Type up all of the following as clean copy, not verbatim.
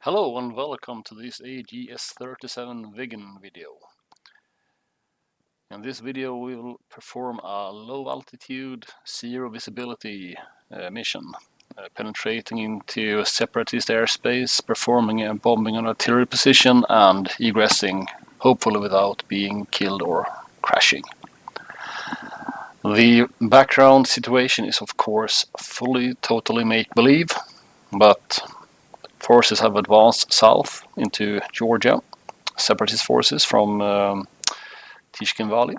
Hello and welcome to this AJS-37 Viggen video. In this video we will perform a low altitude, zero visibility mission, penetrating into separatist airspace, performing a bombing on artillery position and egressing, hopefully without being killed or crashing. The background situation is of course totally make-believe, but forces have advanced south into Georgia, separatist forces from Tishkin Valley.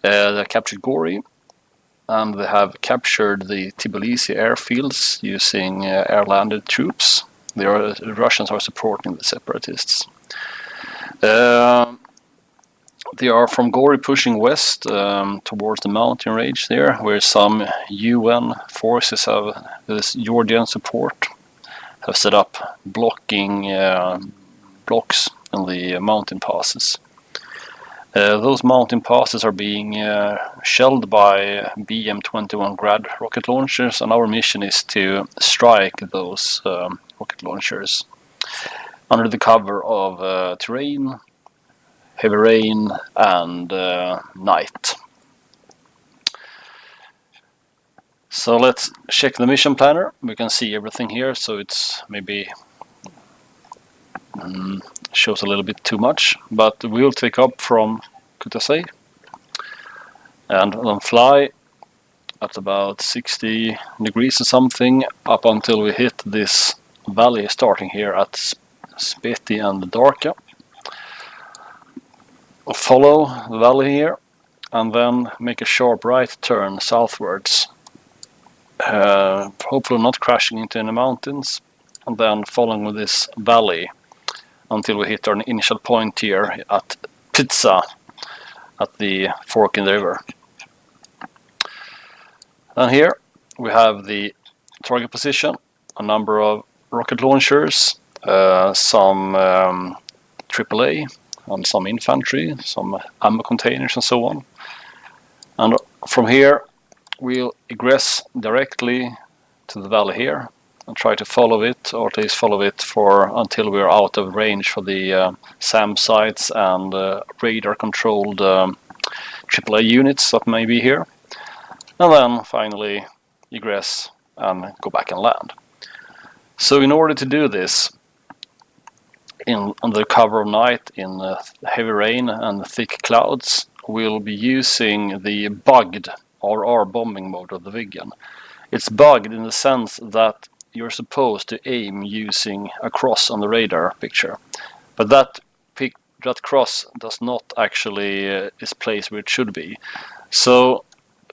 They captured Gori, and they have captured the Tbilisi airfields using air-landed troops. The Russians are supporting the separatists. They are from Gori pushing west towards the mountain range there, where some UN forces have this Georgian support. Have set up blocking blocks in the mountain passes. Those mountain passes are being shelled by BM-21 Grad rocket launchers, and our mission is to strike those rocket launchers under the cover of terrain, heavy rain, and night. So let's check the mission planner. We can see everything here, so it's maybe shows a little bit too much, but we'll take up from Kutaisi and then fly at about 60 degrees or something up until we hit this valley starting here at Speti and Darka. We'll follow the valley here and then make a sharp right turn southwards. Hopefully not crashing into any mountains, and then following this valley until we hit our initial point here at Pizza at the fork in the river. And here we have the target position, a number of rocket launchers, some AAA and some infantry, some ammo containers and so on. And from here we'll egress directly to the valley here and try to follow it, or at least follow it until we're out of range for the SAM sites and radar-controlled AAA units that may be here. And then finally egress and go back and land. So in order to do this, under cover of night, in heavy rain and thick clouds, we'll be using the bugged RR bombing mode of the Viggen. It's bugged in the sense that you're supposed to aim using a cross on the radar picture, but that cross does not actually is placed where it should be. So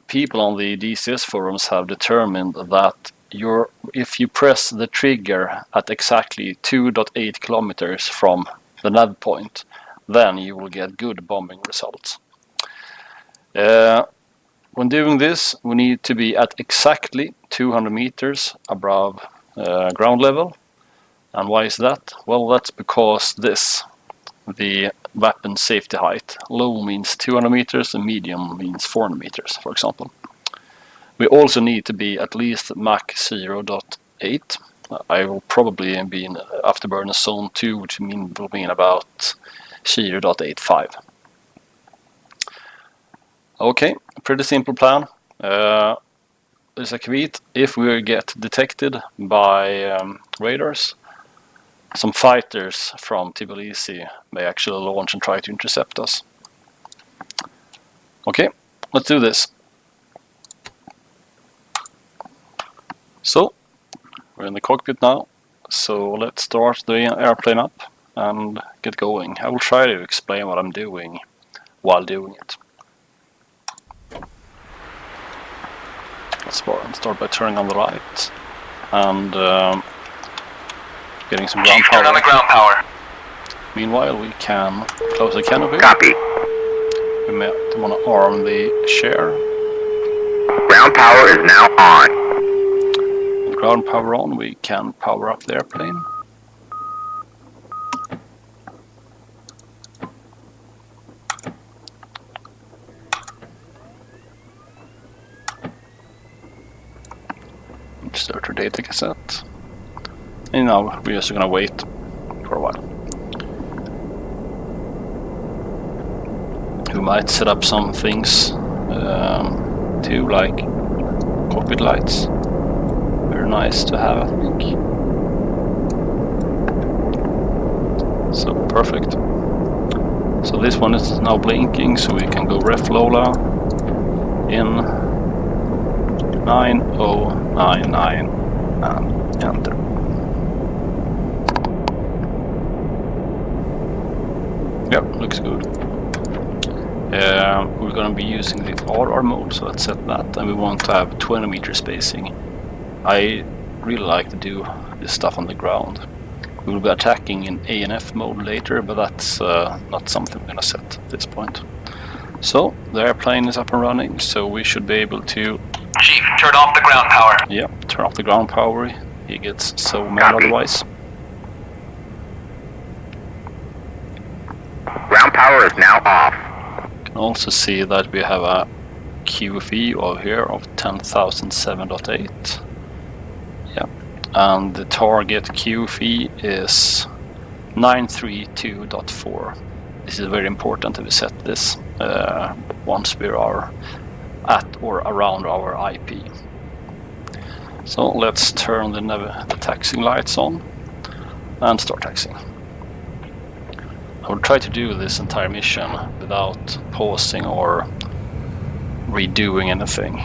people on the DCS forums have determined that if you press the trigger at exactly 2.8 kilometers from the nav point, then you will get good bombing results. When doing this, we need to be at exactly 200 meters above ground level. And why is that? Well, that's because the weapon safety height. Low means 200 meters and medium means 400 meters, for example. We also need to be at least Mach 0.8. I will probably be in afterburner zone 2, which will mean about 0.85. Okay, pretty simple plan. There's a caveat. If we get detected by radars, some fighters from Tbilisi may actually launch and try to intercept us. Okay, let's do this. So, we're in the cockpit now, so let's start the airplane up and get going. I will try to explain what I'm doing while doing it. Let's start by turning on the light and getting some ground power. Turn on the ground power. Meanwhile, we can close the canopy. Copy. We might want to arm the chair. Ground power is now on. With ground power on, we can power up the airplane. Start our data cassette. And now we're just gonna wait for a while. We might set up some things too, like cockpit lights. Very nice to have, I think. So perfect. So this one is now blinking, so we can go ref Lola in 9099 and enter. Yep, looks good. We're going to be using the RR mode, so let's set that, and we want to have 20 meter spacing. I really like to do this stuff on the ground. We will be attacking in ANF mode later, but that's not something we're going to set at this point. So the airplane is up and running, so we should be able to... Chief, turn off the ground power. Yeah, turn off the ground power. He gets so mad otherwise. Ground power is now off. You can also see that we have a QFE over here of 10,007.8. Yeah, and the target QFE is 932.4. This is very important that we set this once we are at or around our IP. So let's turn the taxiing lights on and start taxiing. I will try to do this entire mission without pausing or redoing anything.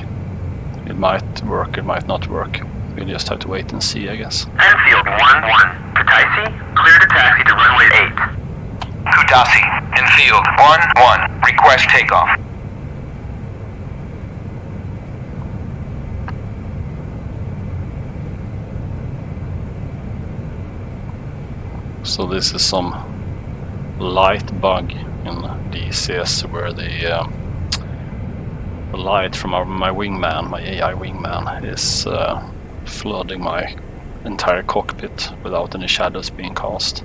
It might work, it might not work. We just have to wait and see, I guess. Enfield 1-1. Kutaisi, clear to taxi to runway 8. Kutaisi, Enfield 1-1. Request takeoff. So this is some light bug in DCS where the light from my wingman, my AI wingman, is flooding my entire cockpit without any shadows being cast.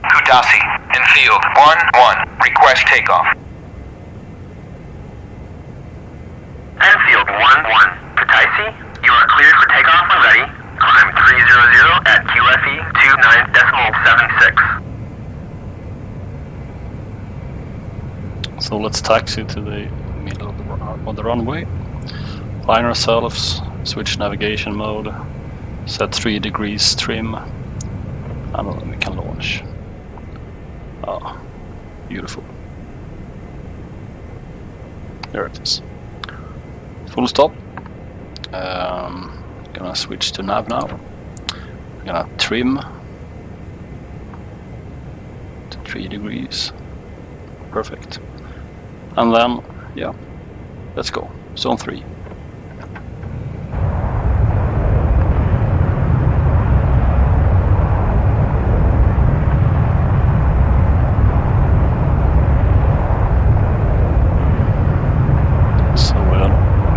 Kutaisi, Enfield 1-1. Request takeoff. Enfield 1-1. Kutaisi, you are cleared for takeoff when ready. Climb 300 at QFE 29.76. So let's taxi to the middle of the runway. Line ourselves, switch navigation mode, set 3 degrees trim, and then we can launch. Ah, beautiful. There it is. Full stop. Gonna switch to nav now. Gonna trim to 3 degrees. Perfect. And then, yeah, let's go. Zone 3.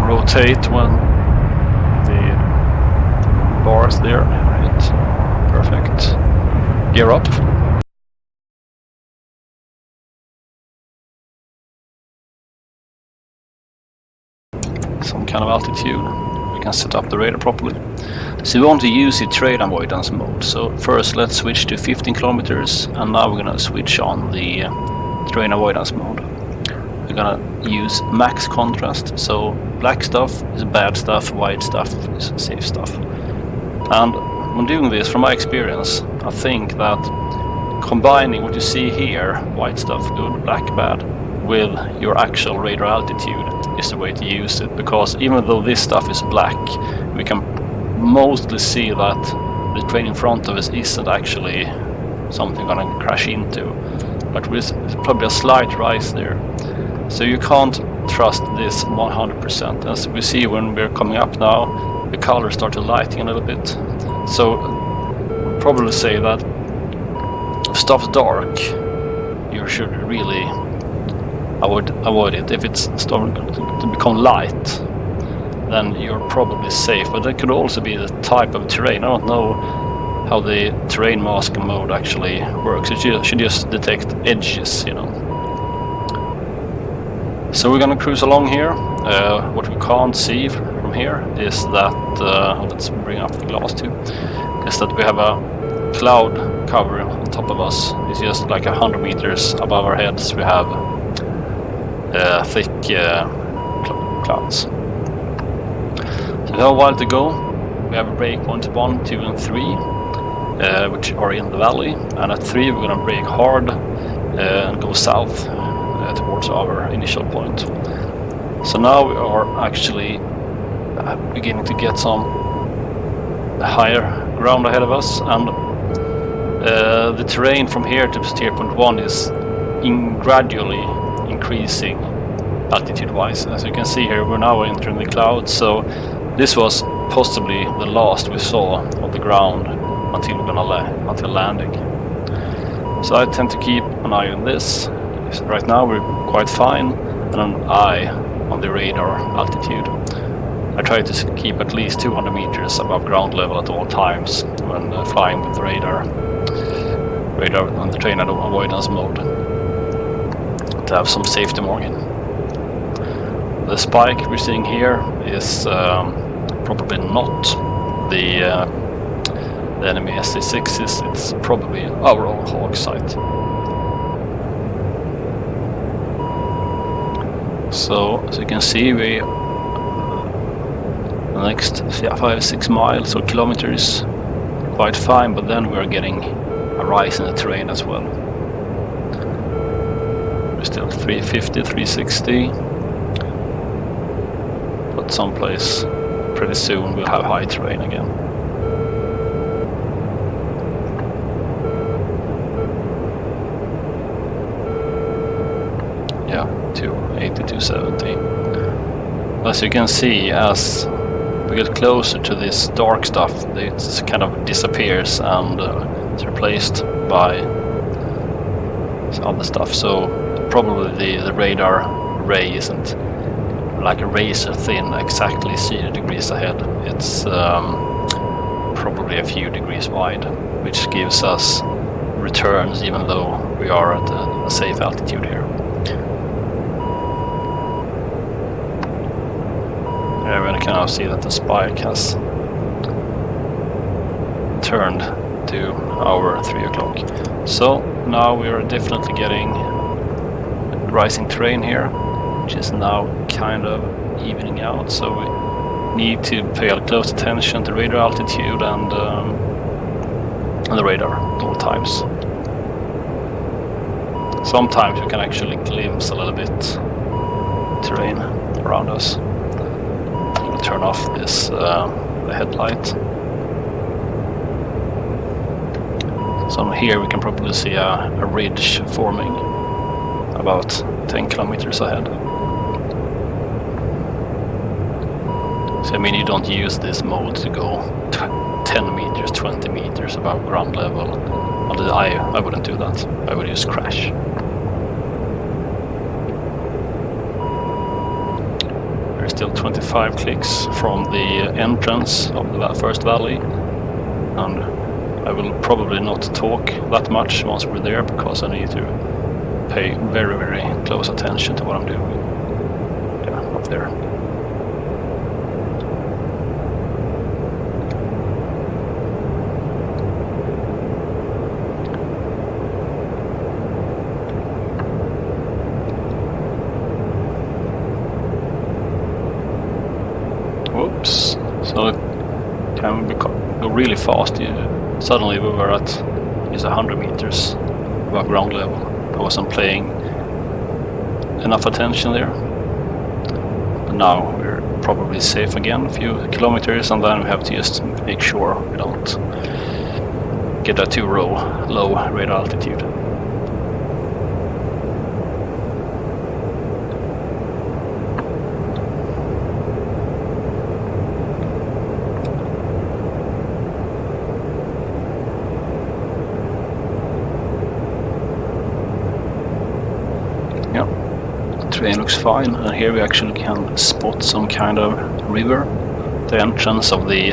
Rotate when the bar is there, right? Perfect. Gear up. Some kind of altitude. We can set up the radar properly. So we want to use the terrain avoidance mode. So first let's switch to 15 kilometers, and now we're gonna switch on the terrain avoidance mode. We're gonna use max contrast, so black stuff is bad stuff, white stuff is safe stuff. And when doing this, from my experience, I think that combining what you see here, white stuff good, black bad, with your actual radar altitude is the way to use it, because even though this stuff is black, we can mostly see that the train in front of us isn't actually something we're gonna crash into, but with probably a slight rise there. So you can't trust this 100%. As we see when we're coming up now, the colors started lighting a little bit. So probably say that if stuff's dark, you should really avoid it. If it's starting to become light, then you're probably safe. But that could also be the type of terrain. I don't know how the terrain masking mode actually works. It should just detect edges, you know. So we're gonna cruise along here. What we can't see from here is that, let's bring up the glass too, is that we have a cloud cover on top of us. It's just like 100 meters above our heads. We have thick clouds. So we have a while to go. We have a breakpoint 1, 2, and 3, which are in the valley. And at 3, we're gonna brake hard and go south towards our initial point. So now we are actually beginning to get some higher ground ahead of us, and the terrain from here to steer point 1 is gradually increasing altitude-wise. As you can see here, we're now entering the clouds, so this was possibly the last we saw of the ground until until landing. So I tend to keep an eye on this. Right now we're quite fine, and an eye on the radar altitude. I try to keep at least 200 meters above ground level at all times when flying with the radar on the train avoidance mode, to have some safety margin. The spike we're seeing here is probably not the enemy SC6s, it's probably our own hog site. So as you can see, the next 5-6 miles or kilometers quite fine, but then we're getting a rise in the terrain as well. We're still 350, 360, but someplace pretty soon we'll have high terrain again. Yeah, 280, 270. As you can see, as we get closer to this dark stuff, it kind of disappears and it's replaced by other stuff. So probably the radar ray isn't like a razor thin, exactly 0 degrees ahead. It's probably a few degrees wide, which gives us returns even though we are at a safe altitude here. Yeah, we can now see that the spike has turned to our 3 o'clock. So now we are definitely getting rising terrain here, which is now kind of evening out. So we need to pay close attention to radar altitude and the radar at all times. Sometimes you can actually glimpse a little bit terrain around us. Turn off this the headlight. So here we can probably see a ridge forming about 10 kilometers ahead. So I mean, you don't use this mode to go 10 meters, 20 meters above ground level. I wouldn't do that. I would just crash. Still 25 clicks from the entrance of the first valley, and I will probably not talk that much once we're there, because I need to pay very, very close attention to what I'm doing. Yeah, up there. Whoops, so it can go really fast. Suddenly we were at just 100 meters above ground level. I wasn't paying enough attention there. But now we're probably safe again, a few kilometers, and then we have to just make sure we don't get that too low radar altitude. Terrain looks fine, and here we actually can spot some kind of river, the entrance of the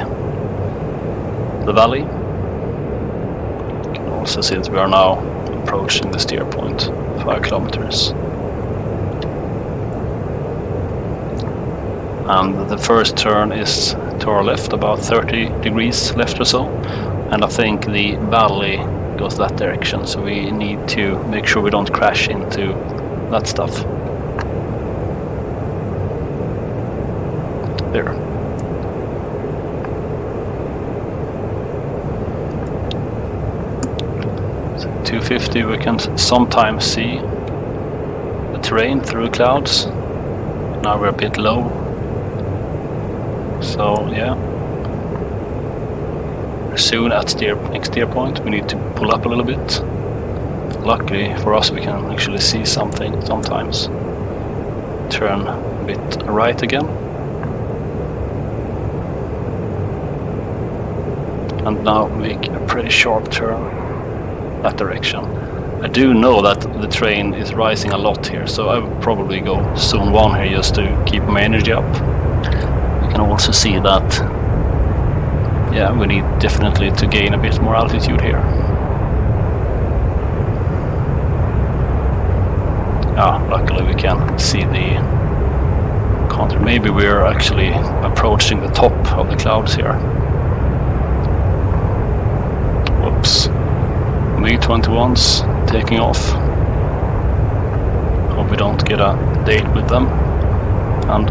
valley. You can also see that we are now approaching the steer point, 5 kilometers. And the first turn is to our left, about 30 degrees left or so, and I think the valley goes that direction, so we need to make sure we don't crash into that stuff. There. So 250, we can sometimes see the terrain through the clouds. Now we're a bit low. So yeah. We're soon at next steer point. We need to pull up a little bit. Luckily for us, we can actually see something sometimes. Turn a bit right again. And now make a pretty sharp turn that direction. I do know that the train is rising a lot here, so I would probably go zone 1 here just to keep my energy up. You can also see that, yeah, we need definitely to gain a bit more altitude here. Luckily we can see the contour. Maybe we're actually approaching the top of the clouds here. Whoops. MiG-21s taking off. Hope we don't get a date with them. And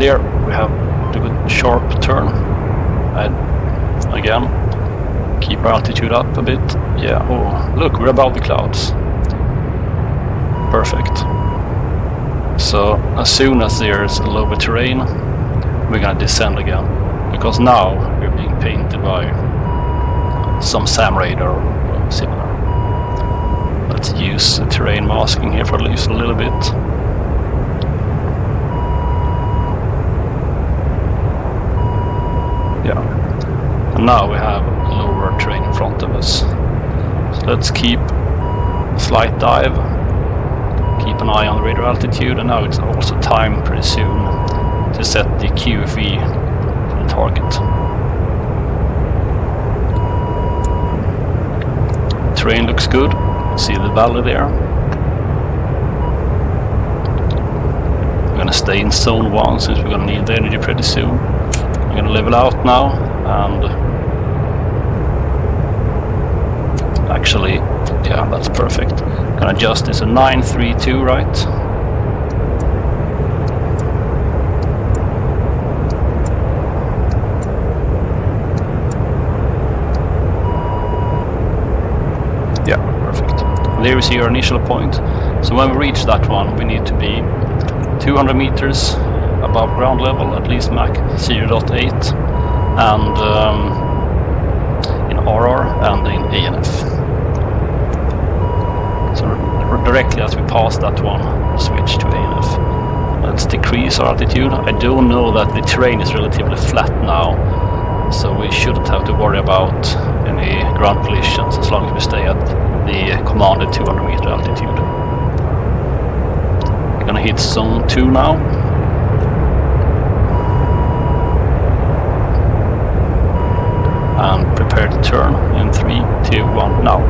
there we have a good sharp turn. Again, keep our altitude up a bit. Yeah, oh, look, we're above the clouds. Perfect. So as soon as there's a lower terrain, we're gonna descend again, because now we're being painted by some SAM radar or similar. Let's use the terrain masking here for at least a little bit. Yeah. And now we have lower terrain in front of us. So let's keep a slight dive. Keep an eye on the radar altitude, and now it's also time pretty soon to set the QFE for the target. Terrain looks good. See the valley there. We're gonna stay in zone 1 since we're gonna need the energy pretty soon. I'm gonna level out now, and actually, yeah, that's perfect. Gonna adjust this to 932, right? Yeah, perfect. There we see our initial point. So when we reach that one, we need to be 200 meters above ground level, at least Mach 0.8, and in RR and in ANF. So directly as we pass that one, switch to ANF. Let's decrease our altitude. I do know that the terrain is relatively flat now, so we shouldn't have to worry about any ground collisions as long as we stay at the commanded 200 meter altitude. We're gonna hit zone 2 now. And prepare to turn in 3, 2, 1, now.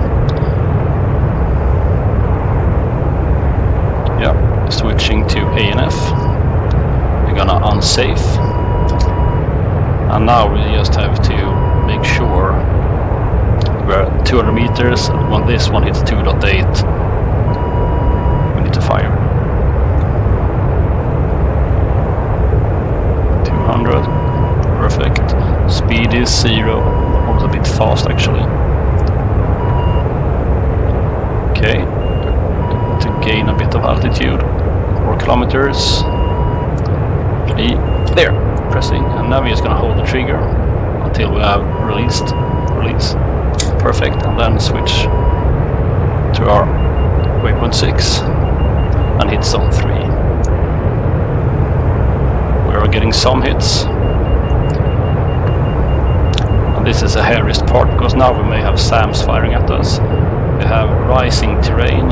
Yeah, switching to ANF. We're gonna unsafe. And now we just have to make sure we're at 200 meters. When this one hits 2.8, we need to fire. 200, perfect. Speed is 0, almost a bit fast actually. Okay, to gain a bit of altitude, 4 kilometers. There, pressing, and now we're just gonna hold the trigger until we have release. Perfect, and then switch to our waypoint 6 and hit zone 3. We are getting some hits. And this is the hairiest part, because now we may have SAMs firing at us. We have rising terrain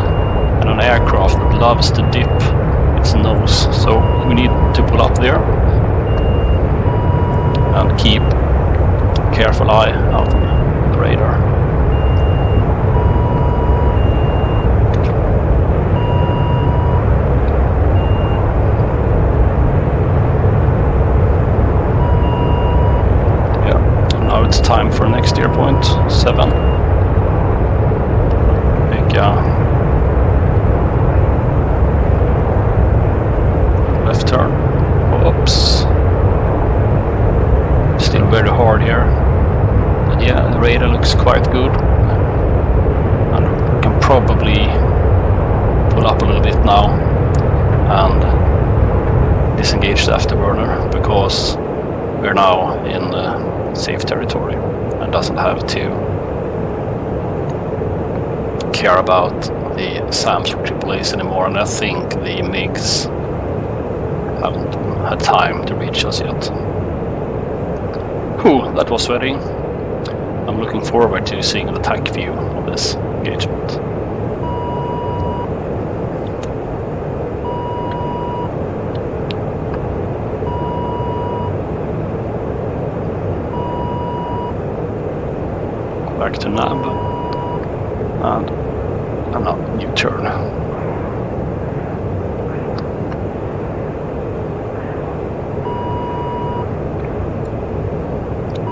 and an aircraft that loves to dip its nose. So we need to pull up there and keep a careful eye out on the radar. Now it's time for next steer point, 7. Make a left turn. Oops. Still very hard here. But yeah, the radar looks quite good. And we can probably pull up a little bit now and disengage the afterburner, because we're now in safe territory and doesn't have to care about the SAMs or AAAs anymore, and I think the MiGs haven't had time to reach us yet. Whew, that was sweaty. I'm looking forward to seeing the TacView of this engagement. Back to nav and another U-turn.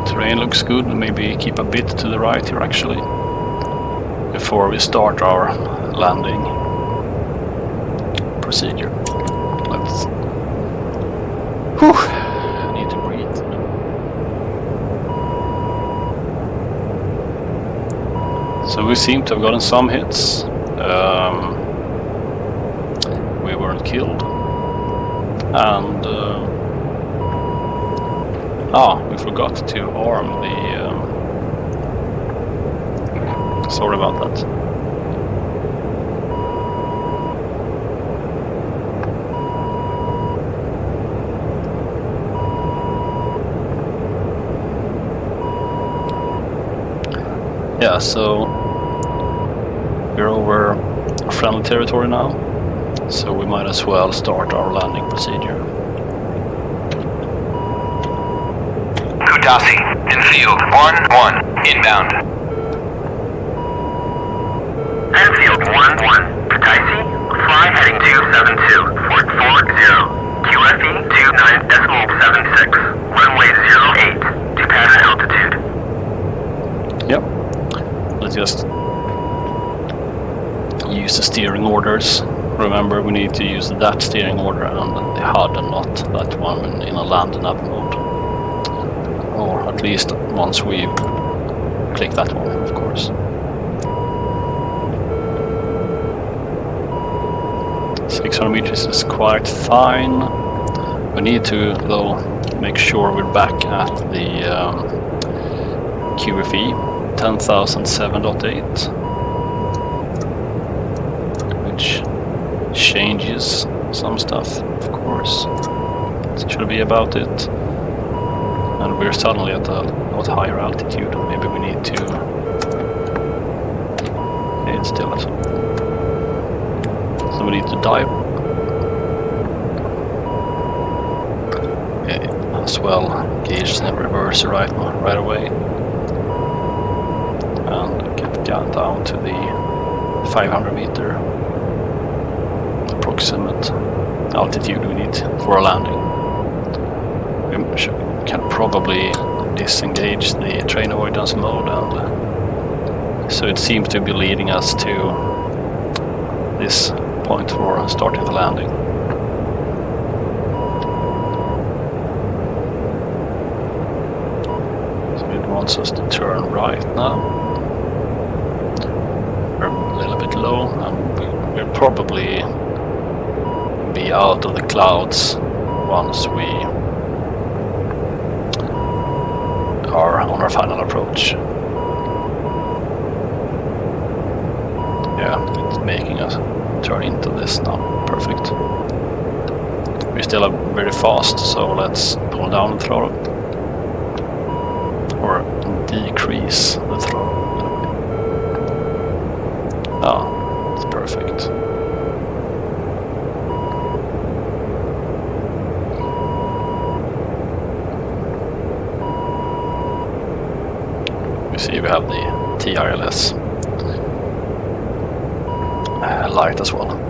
Terrain looks good. Maybe keep a bit to the right here actually before we start our landing procedure. Let's need to breathe. So we seem to have gotten some hits. We weren't killed. And we forgot to arm the sorry about that. Yeah, so we're over friendly territory now, so we might as well start our landing procedure. Kudasi, in field 1-1, inbound. Enfield 1-1, Kutaisi, fly heading 272, Fort 40, QFE 29.76, runway 08, to pattern altitude. Yep, let's just use the steering orders. Remember, we need to use that steering order and the HUD and not that one in a land nav mode. Or at least once we click that one, of course. 600 meters is quite fine. We need to, though, make sure we're back at the QFE 10,007.8, which changes some stuff, of course. It should be about it. And we're suddenly at a lot higher altitude. Maybe we need to... Okay, it's still at... So we need to dive. Okay, as well, gauge and reverse right away. And get down to the 500 meter approximate altitude we need for a landing. We can probably disengage the train avoidance mode, and so it seems to be leading us to this point for starting the landing. So it wants us to turn right now. We're a little bit low, and we'll probably be out of the clouds once we are on our final approach. Yeah, it's making us turn into this now. Perfect. We're still very fast, so let's pull down the throttle. Or decrease the throttle. It's perfect. see we have the TRLS light as well.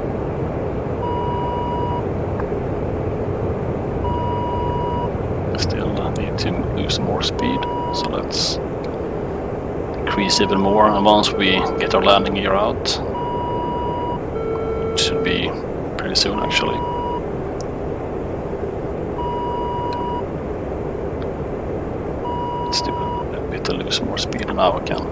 Still need to lose more speed, so let's increase even more. And once we get our landing gear out, it should be pretty soon actually. Let's do a bit to lose more speed, and now we can.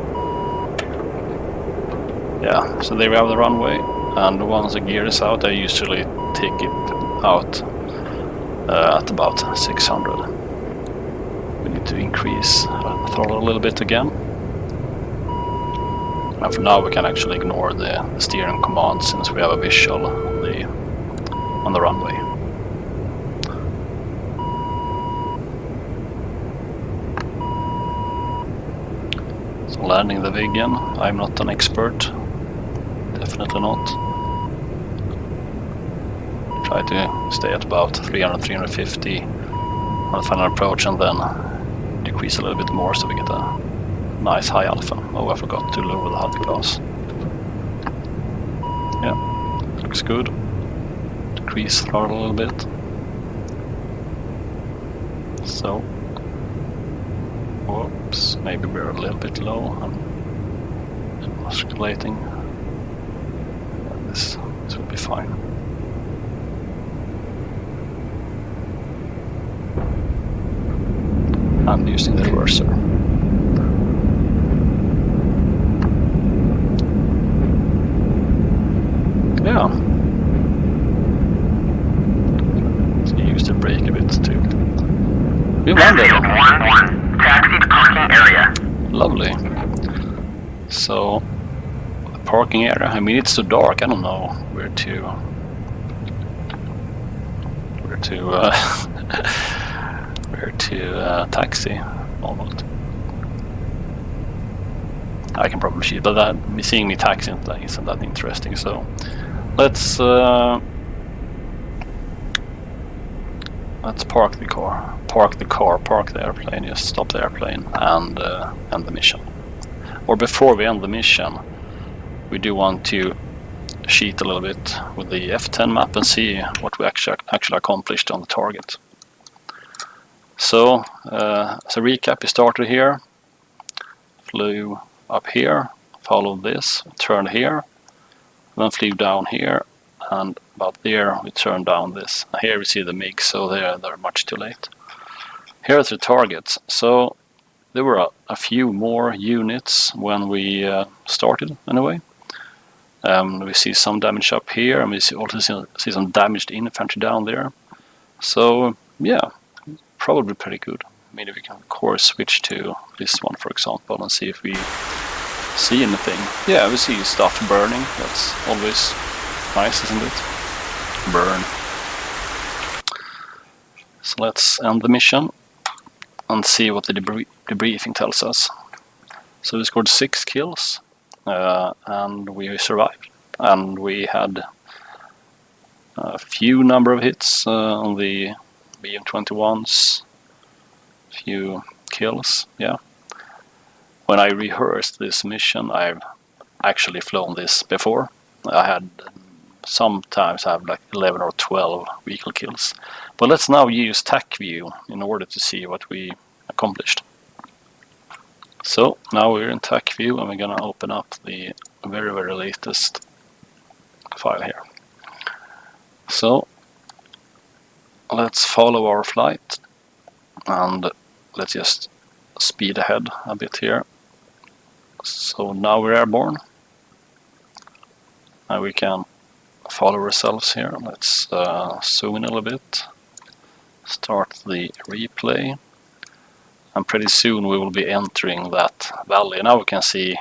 Yeah, so there we have the runway, and once the gear is out, I usually take it out at about 600. We need to increase throttle a little bit again. And for now we can actually ignore the steering command since we have a visual on the runway. So landing the Viggen, I'm not an expert. Definitely not. Try to stay at about 300, 350 on the final approach, and then decrease a little bit more so we get a nice high alpha. Oh, I forgot to lower the HUD class. Yeah, looks good. Decrease throttle a little bit. So, whoops, maybe we're a little bit low. I'm oscillating. This will be fine. I'm using the reverser. Yeah. So use the brake a bit too. We landed. 1-1. Taxi to parking area. Lovely. So, the parking area. I mean, it's so dark. I don't know where to taxi almost. I can probably cheat, but that seeing me taxiing isn't that interesting. So let's park the car, park the airplane, just stop the airplane and end the mission. Or before we end the mission, we do want to cheat a little bit with the F10 map and see what we actually accomplished on the target. So, as a recap, we started here, flew up here, followed this, turned here, then flew down here, and about there we turned down this. Here we see the MiG, so they're much too late. Here's the targets. So there were a few more units when we started, anyway. We see some damage up here, and we also see some damaged infantry down there. So yeah, probably pretty good. Maybe we can of course switch to this one, for example, and see if we see anything. Yeah, we see stuff burning. That's always nice, isn't it? Burn. So let's end the mission and see what the debriefing tells us. So we scored 6 kills and we survived, and we had a few number of hits on the BM-21s, few kills. Yeah, when I rehearsed this mission, I've actually flown this before. I had sometimes have like 11 or 12 vehicle kills, but let's now use TacView in order to see what we accomplished. So now we're in TacView, and we're gonna open up the very latest file here. So let's follow our flight, and let's just speed ahead a bit here. So now we're airborne, and we can follow ourselves here. Let's zoom in a little bit, start the replay, and pretty soon we will be entering that valley. Now we can see,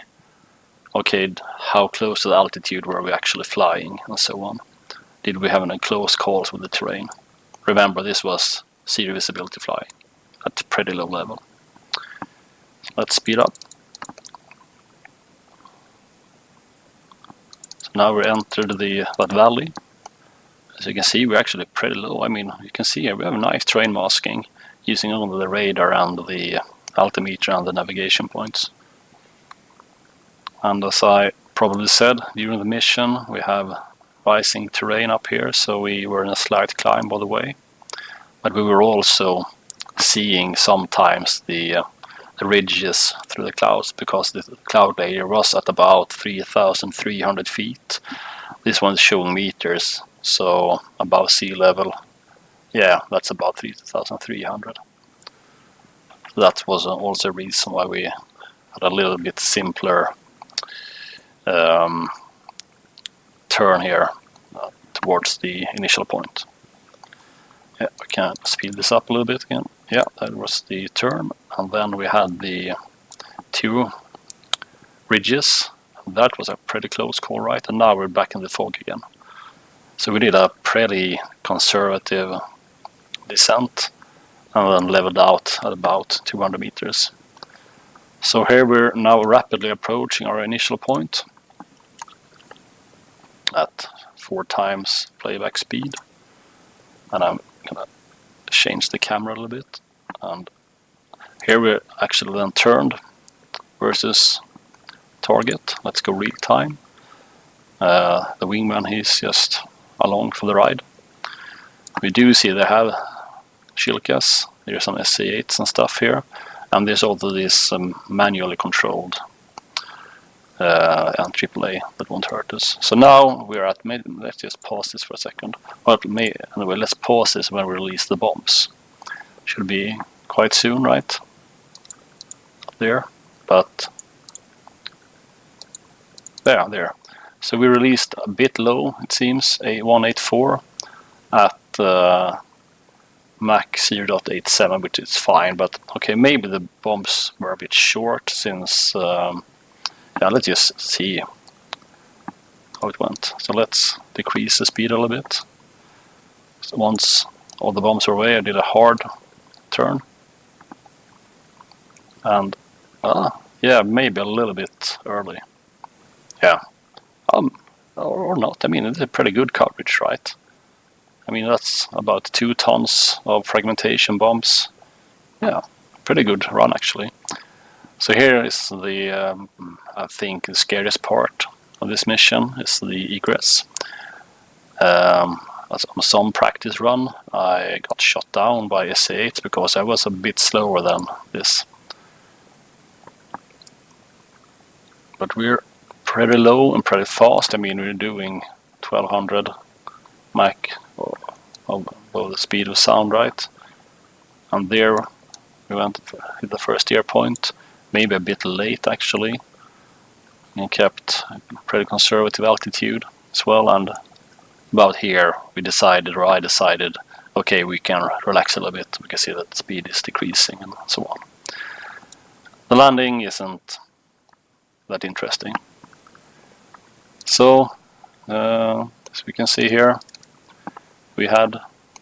okay, how close to the altitude were we actually flying, and so on. Did we have any close calls with the terrain? Remember, this was zero visibility flying at pretty low level. Let's speed up. So now we entered that valley. As you can see, we're actually pretty low. I mean, you can see here we have nice terrain masking using only the radar and the altimeter and the navigation points. And as I probably said during the mission, we have rising terrain up here, so we were in a slight climb all the way. But we were also seeing sometimes the ridges through the clouds, because the cloud layer was at about 3,300 feet. This one's showing meters, so above sea level. Yeah, that's about 3,300. That was also a reason why we had a little bit simpler turn here towards the initial point. Yeah, we can speed this up a little bit again. Yeah, that was the turn, and then we had the two ridges. That was a pretty close call, right? And now we're back in the fog again. So we did a pretty conservative descent and then leveled out at about 200 meters. So here we're now rapidly approaching our initial point at 4 times playback speed. And I'm gonna change the camera a little bit. And here we're actually then turned versus target. Let's go real time. The wingman, he's just along for the ride. We do see they have Shilkas. There's some SC8s and stuff here, and there's also this manually controlled and AAA that won't hurt us. So now we're at, let's just pause this for a second. Well, anyway, let's pause this when we release the bombs. Should be quite soon, right? There, but there. So we released a bit low, it seems, a 184 at Mach 0.87, which is fine, but okay, maybe the bombs were a bit short since, yeah, let's just see how it went. So let's decrease the speed a little bit. So once all the bombs were away, I did a hard turn. And, yeah, maybe a little bit early. Yeah. Or not. I mean, it's a pretty good coverage, right? I mean, that's about 2 tons of fragmentation bombs. Yeah, pretty good run, actually. So here is the, I think, the scariest part of this mission is the egress. On some practice run, I got shot down by SC8 because I was a bit slower than this. But we're pretty low and pretty fast. I mean, we're doing 1200 Mach of the speed of sound, right? And there we went to the first air point, maybe a bit late actually, and kept a pretty conservative altitude as well. And about here we decided, or I decided, okay, we can relax a little bit. We can see that the speed is decreasing and so on. The landing isn't that interesting. So, as we can see here, we had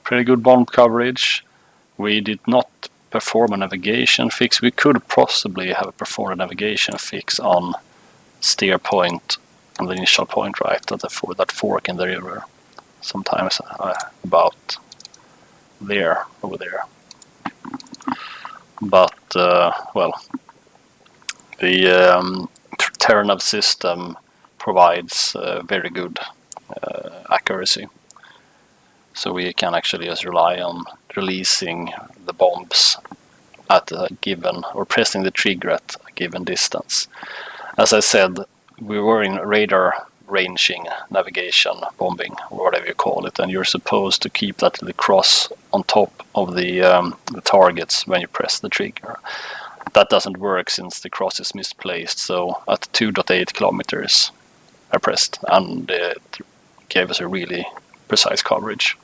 pretty good bomb coverage. We did not perform a navigation fix. We could possibly have performed a navigation fix on steer point, on the initial point, right, at that fork in the river. Sometimes about there, over there. But, well, the Terranav system provides very good accuracy. So we can actually just rely on releasing the bombs at a given, or pressing the trigger at a given distance. As I said, we were in radar ranging navigation bombing, or whatever you call it, and you're supposed to keep that little cross on top of the targets when you press the trigger. That doesn't work since the cross is misplaced, so at 2.8 kilometers I pressed, and it gave us a really precise coverage.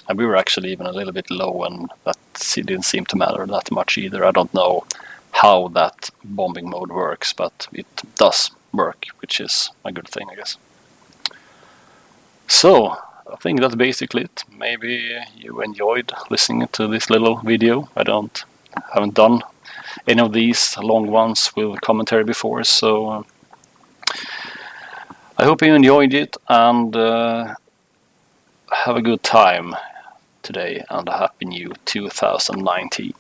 And we were actually even a little bit low, and that didn't seem to matter that much either. I don't know how that bombing mode works, but it does work, which is a good thing, I guess. So, I think that's basically it. Maybe you enjoyed listening to this little video. I haven't done any of these long ones with commentary before, so I hope you enjoyed it, and have a good time today, and a happy new 2019.